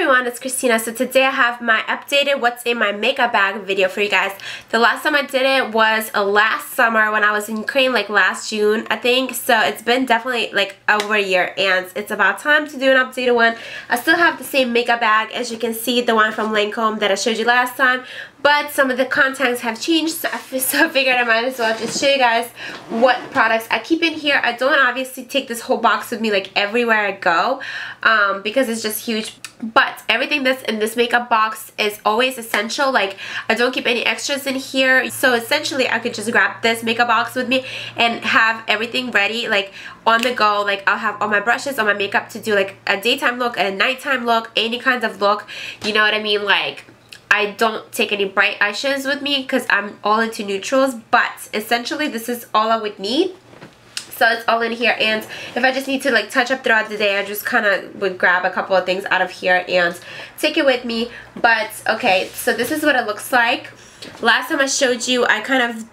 everyone, it's Christina. So today I have my updated what's in my makeup bag video for you guys. The last time I did it was last summer when I was in Ukraine, like last June I think. So it's been definitely like over a year and it's about time to do an updated one. I still have the same makeup bag, as you can see, the one from Lancome that I showed you last time. But some of the contents have changed, so I figured I might as well just show you guys what products I keep in here. I don't obviously take this whole box with me like everywhere I go because it's just huge. But everything that's in this makeup box is always essential. Like, I don't keep any extras in here. So essentially, I could just grab this makeup box with me and have everything ready, like on the go. Like, I'll have all my brushes, all my makeup to do like a daytime look, a nighttime look, any kinds of look. You know what I mean? Like, I don't take any bright eyeshadows with me because I'm all into neutrals, but essentially this is all I would need. So it's all in here, and if I just need to like touch up throughout the day, I just kind of would grab a couple of things out of here and take it with me. But okay, so this is what it looks like. Last time I showed you, I kind of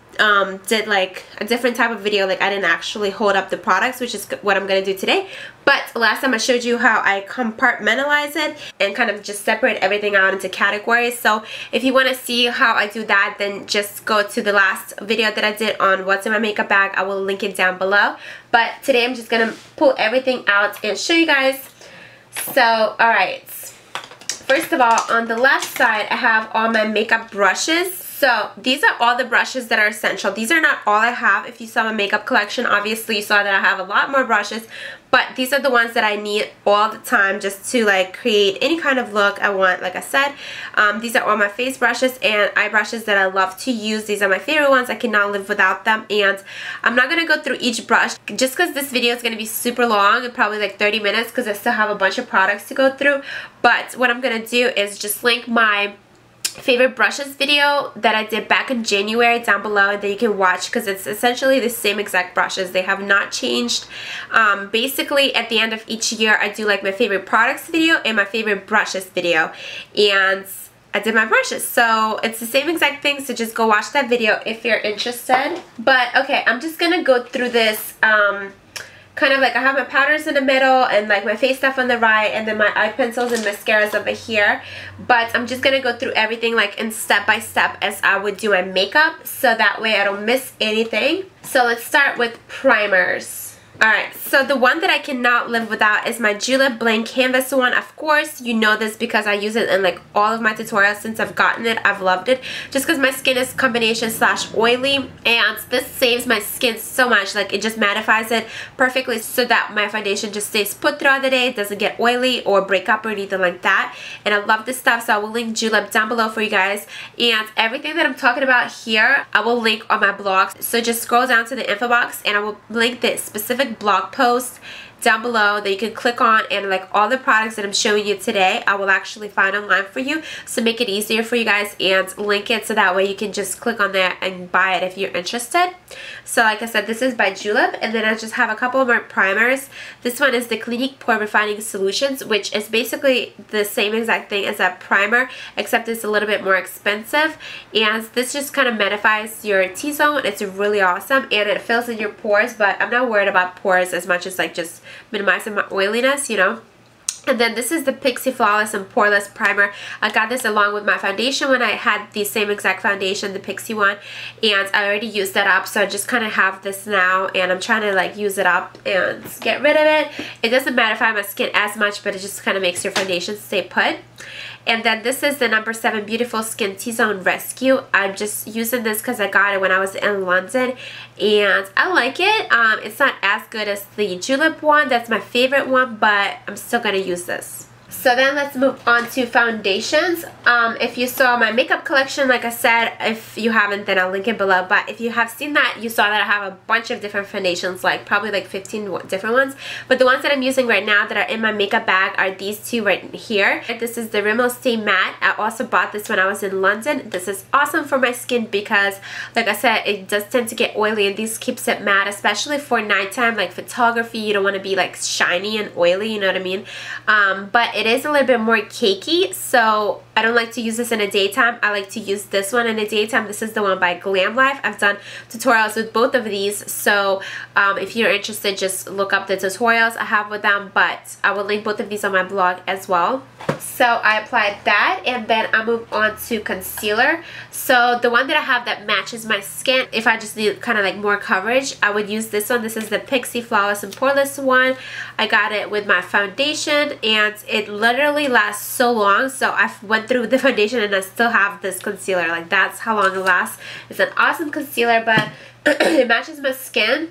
did like a different type of video. Like, I didn't actually hold up the products, which is what I'm going to do today. But last time I showed you how I compartmentalize it and kind of just separate everything out into categories. So if you want to see how I do that, then just go to the last video that I did on what's in my makeup bag. I will link it down below. But today I'm just going to pull everything out and show you guys. So, alright. First of all, on the left side, I have all my makeup brushes. So these are all the brushes that are essential. These are not all I have. If you saw my makeup collection, obviously you saw that I have a lot more brushes, but these are the ones that I need all the time just to like create any kind of look I want. Like I said, these are all my face brushes and eye brushes that I love to use. These are my favorite ones. I cannot live without them, and I'm not going to go through each brush just because this video is going to be super long, probably like 30 minutes, because I still have a bunch of products to go through. But what I'm going to do is just link my favorite brushes video that I did back in January down below, and that you can watch because it's essentially the same exact brushes. They have not changed. Basically at the end of each year I do like my favorite products video and my favorite brushes video, and I did my brushes, so it's the same exact thing. So just go watch that video if you're interested. But okay, I'm just gonna go through this kind of like I have my powders in the middle and like my face stuff on the right, and then my eye pencils and mascaras over here. But I'm just gonna go through everything like in step by step as I would do my makeup, so that way I don't miss anything. So let's start with primers. Alright, so the one that I cannot live without is my Julep Blank Canvas one. Of course, you know this because I use it in like all of my tutorials since I've gotten it. I've loved it just because my skin is combination / oily, and this saves my skin so much. Like, it just mattifies it perfectly so that my foundation just stays put throughout the day. It doesn't get oily or break up or anything like that. And I love this stuff, so I will link Julep down below for you guys. And everything that I'm talking about here, I will link on my blog. So just scroll down to the info box and I will link the specific blog post down below that you can click on, and like all the products that I'm showing you today I will actually find online for you, so make it easier for you guys and link it so that way you can just click on there and buy it if you're interested. So like I said, this is by Julep, and then I just have a couple more primers. This one is the Clinique Pore Refining Solutions, which is basically the same exact thing as a primer, except it's a little bit more expensive, and this just kind of mattifies your T-zone. It's really awesome, and it fills in your pores, but I'm not worried about pores as much as like just minimizing my oiliness, you know. And then this is the Pixi Flawless and Poreless Primer. I got this along with my foundation when I had the same exact foundation, the Pixi one, and I already used that up, so I just kind of have this now, and I'm trying to like use it up and get rid of it. It doesn't mattify my skin as much, but it just kind of makes your foundation stay put. And then this is the No. 7 Beautiful Skin T-Zone Rescue. I'm just using this because I got it when I was in London, and I like it. It's not as good as the Julep one. That's my favorite one, but I'm still going to use this. So then let's move on to foundations. If you saw my makeup collection, like I said, if you haven't, then I'll link it below. But if you have seen that, you saw that I have a bunch of different foundations, like probably like 15 different ones. But the ones that I'm using right now that are in my makeup bag are these two right here. This is the Rimmel Stay Matte. I also bought this when I was in London. This is awesome for my skin because, like I said, it does tend to get oily, and this keeps it matte, especially for nighttime, like photography. You don't want to be like shiny and oily, you know what I mean? But it is a little bit more cakey, so I don't like to use this in the daytime. I like to use this one in the daytime. This is the one by Glam Life. I've done tutorials with both of these, so if you're interested, just look up the tutorials I have with them, but I will link both of these on my blog as well. So I applied that, and then I move on to concealer. So the one that I have that matches my skin, if I just need kind of like more coverage, I would use this one. This is the Pixi Flawless and Poreless one. I got it with my foundation, and it literally lasts so long. So I went through the foundation and I still have this concealer. Like, that's how long it lasts. It's an awesome concealer, but it matches my skin,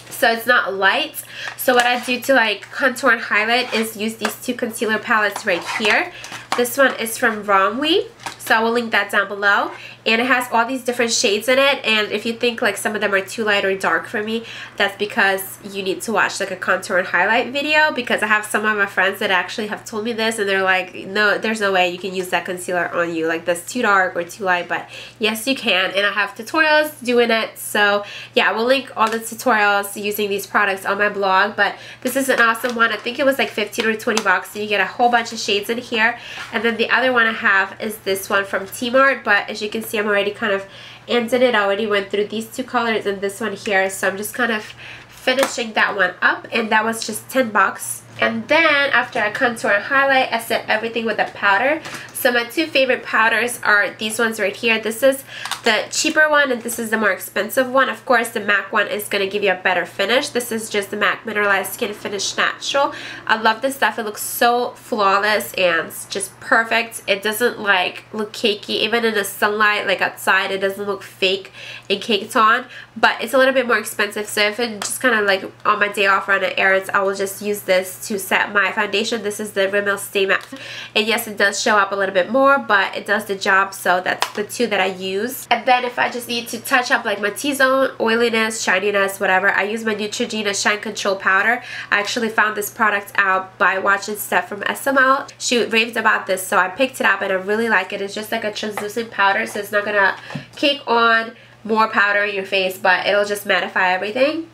so it's not light. So what I do to like contour and highlight is use these two concealer palettes right here. This one is from Romwe, so I will link that down below, and it has all these different shades in it. And if you think like some of them are too light or dark for me, that's because you need to watch like a contour and highlight video, because I have some of my friends that actually have told me this, and they're like, no, there's no way you can use that concealer on you, like that's too dark or too light. But yes, you can, and I have tutorials doing it. So yeah, I will link all the tutorials using these products on my blog. But this is an awesome one. I think it was like 15 or 20 bucks, and you get a whole bunch of shades in here. And then the other one I have is this one from Tmart, but as you can see, I'm already kind of ended it. I already went through these two colors and this one here, so I'm just kind of finishing that one up, and that was just 10 bucks. And then after I contour and highlight, I set everything with a powder. So my two favorite powders are these ones right here. This is the cheaper one, and this is the more expensive one. Of course, the MAC one is going to give you a better finish. This is just the MAC Mineralized Skin Finish Natural. I love this stuff. It looks so flawless and just perfect. It doesn't like look cakey. Even in the sunlight, like outside, it doesn't look fake and caked on. But it's a little bit more expensive. So if it's just kind of like on my day off running errands, I will just use this to set my foundation. This is the Rimmel Stay Matte. And yes, it does show up a little bit more, but it does the job. So that's the two that I use. And then if I just need to touch up like my T-zone, oiliness, shininess, whatever, I use my Neutrogena Shine Control Powder. I actually found this product out by watching Steph from SML. She raved about this, so I picked it up and I really like it. It's just like a translucent powder, so it's not gonna cake on more powder in your face, but it'll just mattify everything.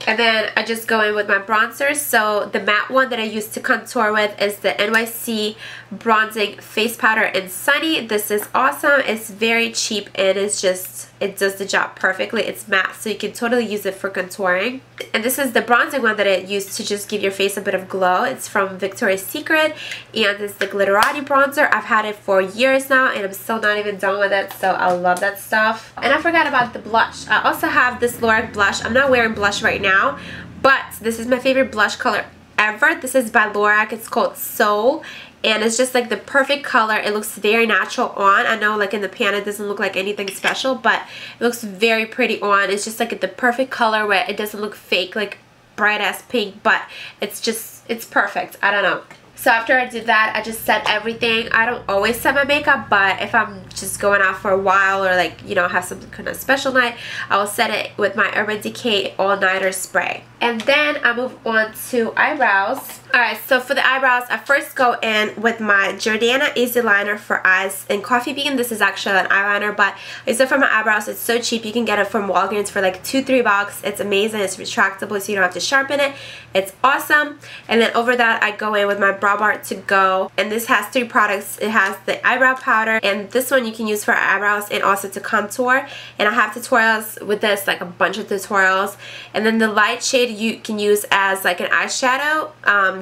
And then I just go in with my bronzers. So the matte one that I use to contour with is the NYC Bronzing Face Powder in Sunny. This is awesome. It's very cheap, and it's just, it does the job perfectly. It's matte, so you can totally use it for contouring. And this is the bronzing one that I use to just give your face a bit of glow. It's from Victoria's Secret, and it's the Glitterati bronzer. I've had it for years now, and I'm still not even done with it, so I love that stuff. And I forgot about the blush. I also have this Lorac blush. I'm not wearing blush right now, but this is my favorite blush color ever. This is by Lorac. It's called Soul, and it's just like the perfect color. It looks very natural on. I know like in the pan it doesn't look like anything special, but it looks very pretty on. It's just like the perfect color where it doesn't look fake, like bright ass pink, but it's just, it's perfect. I don't know. So after I did that, I just set everything. I don't always set my makeup, but if I'm just going out for a while or like, you know, have some kind of special night, I will set it with my Urban Decay All Nighter Spray. And then I move on to eyebrows. Alright, so for the eyebrows, I first go in with my Jordana Easy Liner for Eyes in Coffee Bean. This is actually an eyeliner, but I use it for my eyebrows. It's so cheap. You can get it from Walgreens for like $2-3 bucks. It's amazing. It's retractable, so you don't have to sharpen it. It's awesome. And then over that, I go in with my Brow Bar To Go. And this has 3 products. It has the eyebrow powder, and this one you can use for eyebrows and also to contour. And I have tutorials with this, like a bunch of tutorials. And then the light shade you can use as like an eyeshadow,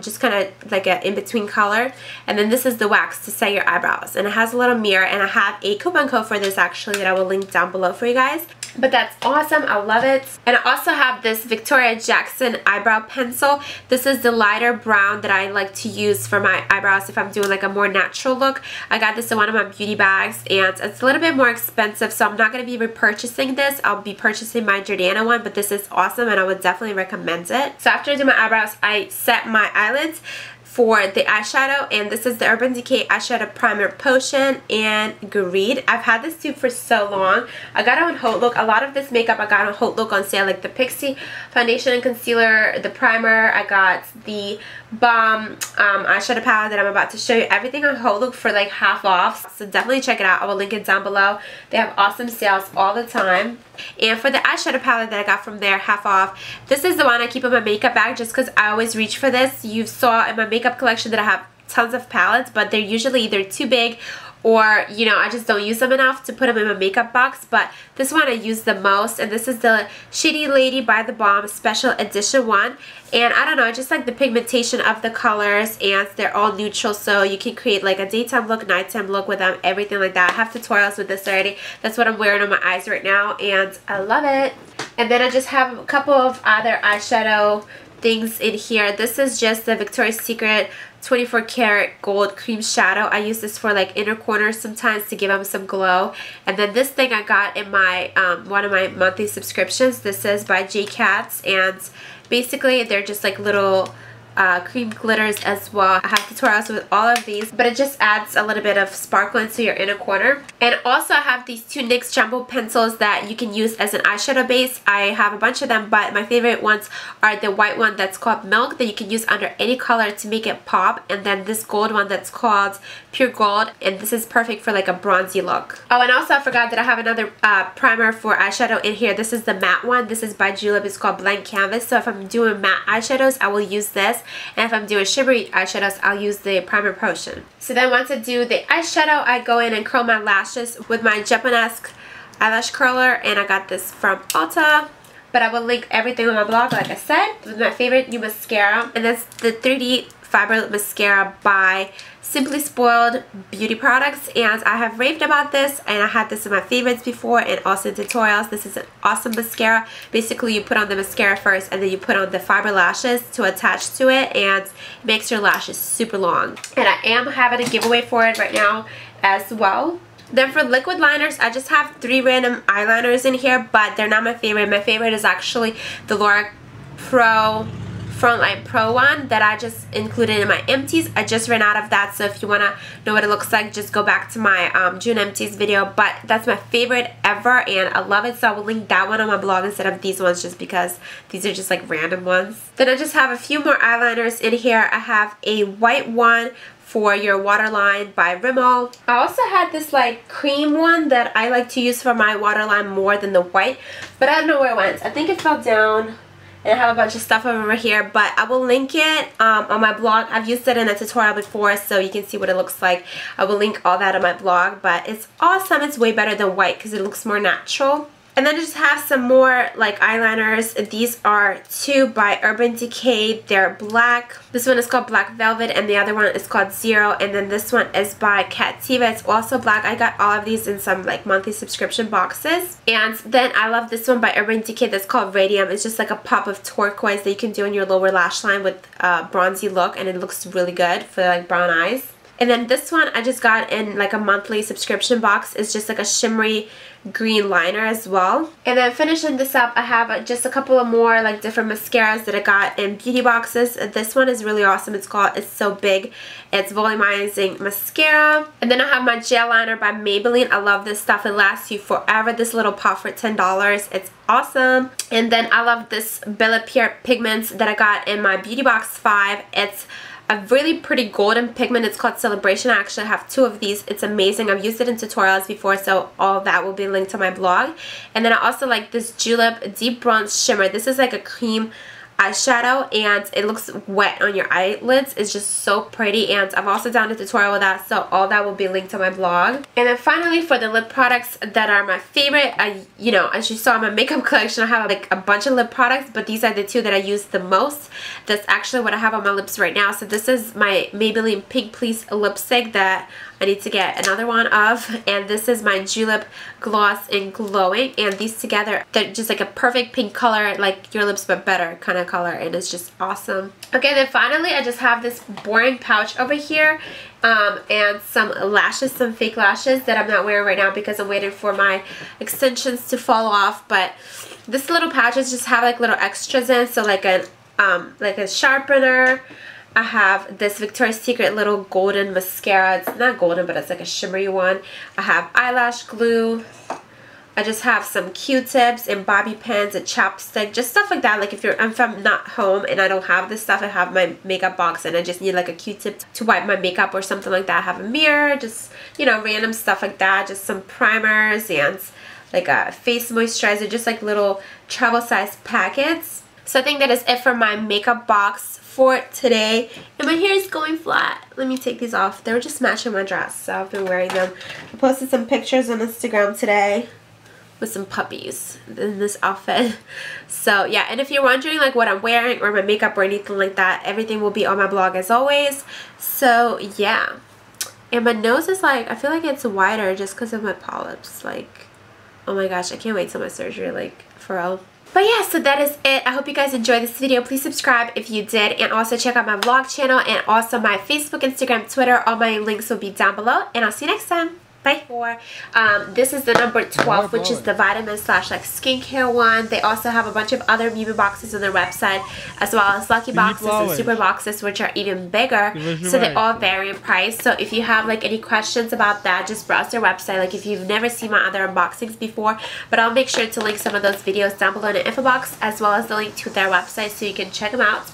just kind of like an in-between color. And then this is the wax to set your eyebrows, and it has a little mirror, and I have a coupon code for this actually that I will link down below for you guys. But that's awesome. I love it. And I also have this Victoria Jackson eyebrow pencil. This is the lighter brown that I like to use for my eyebrows if I'm doing like a more natural look. I got this in one of my beauty bags, and it's a little bit more expensive, so I'm not going to be repurchasing this. I'll be purchasing my Jordana one, but this is awesome and I would definitely recommend it. So after I do my eyebrows, I set my eyelids for the eyeshadow, and this is the Urban Decay Eyeshadow Primer Potion in Greed. I've had this tube for so long. I got it on Haute Look. A lot of this makeup I got on Haute Look on sale, like the Pixi foundation and concealer, the primer. I got the Balm eyeshadow palette that I'm about to show you. Everything on Haute Look for like half off, so definitely check it out. I will link it down below. They have awesome sales all the time. And for the eyeshadow palette that I got from there, half off, this is the one I keep in my makeup bag just because I always reach for this. You saw in my makeup collection that I have tons of palettes, but they're usually either too big or you know, I just don't use them enough to put them in my makeup box. But this one I use the most, and this is the Shady Lady by The Balm Special Edition one. And I don't know, I just like the pigmentation of the colors, and they're all neutral, so you can create like a daytime look, nighttime look with them, everything like that. I have tutorials with this already. That's what I'm wearing on my eyes right now, and I love it. And then I just have a couple of other eyeshadow things in here. This is just the Victoria's Secret 24 karat gold cream shadow. I use this for like inner corners sometimes to give them some glow. And then this thing I got in my one of my monthly subscriptions. This is by J Cats, and basically they're just like little cream glitters as well. I have tutorials with all of these, but it just adds a little bit of sparkle into your inner corner. And also I have these two NYX Jumbo pencils that you can use as an eyeshadow base. I have a bunch of them, but my favorite ones are the white one that's called Milk that you can use under any color to make it pop, and then this gold one that's called Pure Gold, and this is perfect for like a bronzy look. Oh, and also I forgot that I have another primer for eyeshadow in here. This is the matte one. This is by Julep. It's called Blank Canvas. So if I'm doing matte eyeshadows, I will use this. And if I'm doing shimmery eyeshadows, I'll use the Primer Potion. So then once I do the eyeshadow, I go in and curl my lashes with my Japanesque eyelash curler, and I got this from Ulta. But I will link everything on my blog, like I said. With my favorite new mascara, and that's the 3D Fiber Mascara by Simply Spoiled Beauty Products, and I have raved about this, and I had this in my favorites before and also in tutorials. This is an awesome mascara. Basically you put on the mascara first, and then you put on the fiber lashes to attach to it, and it makes your lashes super long. And I am having a giveaway for it right now as well. Then for liquid liners, I just have 3 random eyeliners in here, but they're not my favorite. My favorite is actually the Laura Pro Frontline Pro one that I just included in my empties. I just ran out of that, so if you want to know what it looks like, just go back to my June empties video. But that's my favorite ever, and I love it, so I will link that one on my blog instead of these ones, just because these are just like random ones. Then I just have a few more eyeliners in here. I have a white one for your waterline by Rimmel. I also had this like cream one that I like to use for my waterline more than the white, but I don't know where it went. I think it fell down. And I have a bunch of stuff over here, but I will link it on my blog. I've used it in a tutorial before, so you can see what it looks like. I will link all that on my blog, but it's awesome. It's way better than white because it looks more natural. And then I just have some more like eyeliners. These are 2 by Urban Decay. They're black. This one is called Black Velvet, and the other one is called Zero. And then this one is by Cativa. It's also black. I got all of these in some like monthly subscription boxes. And then I love this one by Urban Decay that's called Radium. It's just like a pop of turquoise that you can do in your lower lash line with a bronzy look, and it looks really good for like brown eyes. And then this one I just got in like a monthly subscription box. It's just like a shimmery green liner as well. And then finishing this up, I have just a couple of more like different mascaras that I got in beauty boxes. This one is really awesome. It's called It's So Big. It's volumizing mascara. And then I have my gel liner by Maybelline. I love this stuff. It lasts you forever. This little pot for $10. It's awesome. And then I love this Bella Pierre pigments that I got in my beauty box 5. It's a really pretty golden pigment. It's called Celebration. I actually have 2 of these. It's amazing. I've used it in tutorials before, so all of that will be linked to my blog. And then I also like this Julep Deep Bronze Shimmer. This is like a cream eyeshadow, and it looks wet on your eyelids. It's just so pretty, and I've also done a tutorial with that, so all that will be linked to my blog. And then finally, for the lip products that are my favorite, you know, as you saw in my makeup collection, I have like a bunch of lip products, but these are the 2 that I use the most. That's actually what I have on my lips right now. So this is my Maybelline Pink Please lipstick that I need to get another one of, and this is my Julep Gloss in Glowing, and these together, they're just like a perfect pink color, like your lips but better kind of color, and it's just awesome. Okay, then finally I just have this boring pouch over here, and some lashes, some fake lashes that I'm not wearing right now because I'm waiting for my extensions to fall off. But this little pouches just have like little extras in, so like a sharpener. I have this Victoria's Secret little golden mascara. It's not golden, but it's like a shimmery one. I have eyelash glue. I just have some Q-tips and bobby pins, a chapstick, just stuff like that. Like if I'm not home and I don't have this stuff, I have my makeup box and I just need like a Q-tip to wipe my makeup or something like that. I have a mirror, just, you know, random stuff like that. Just some primers and like a face moisturizer, just like little travel size packets. So I think that is it for my makeup box for today. And my hair is going flat. Let me take these off. They were just matching my dress, so I've been wearing them. I posted some pictures on Instagram today with some puppies in this outfit. So yeah, and if you're wondering like what I'm wearing or my makeup or anything like that, everything will be on my blog as always. So yeah. And my nose is like, I feel like it's wider just because of my polyps. Like, oh my gosh, I can't wait till my surgery, like, for real. But yeah, so that is it. I hope you guys enjoyed this video. Please subscribe if you did, and also check out my vlog channel and also my Facebook, Instagram, Twitter. All my links will be down below, and I'll see you next time. Bye. This is the number 12, which is the vitamin / like skincare one. They also have a bunch of other Mimu boxes on their website, as well as lucky boxes and super boxes, which are even bigger. So they all vary in price. So if you have like any questions about that, just browse their website. Like if you've never seen my other unboxings before, but I'll make sure to link some of those videos down below in the info box, as well as the link to their website so you can check them out.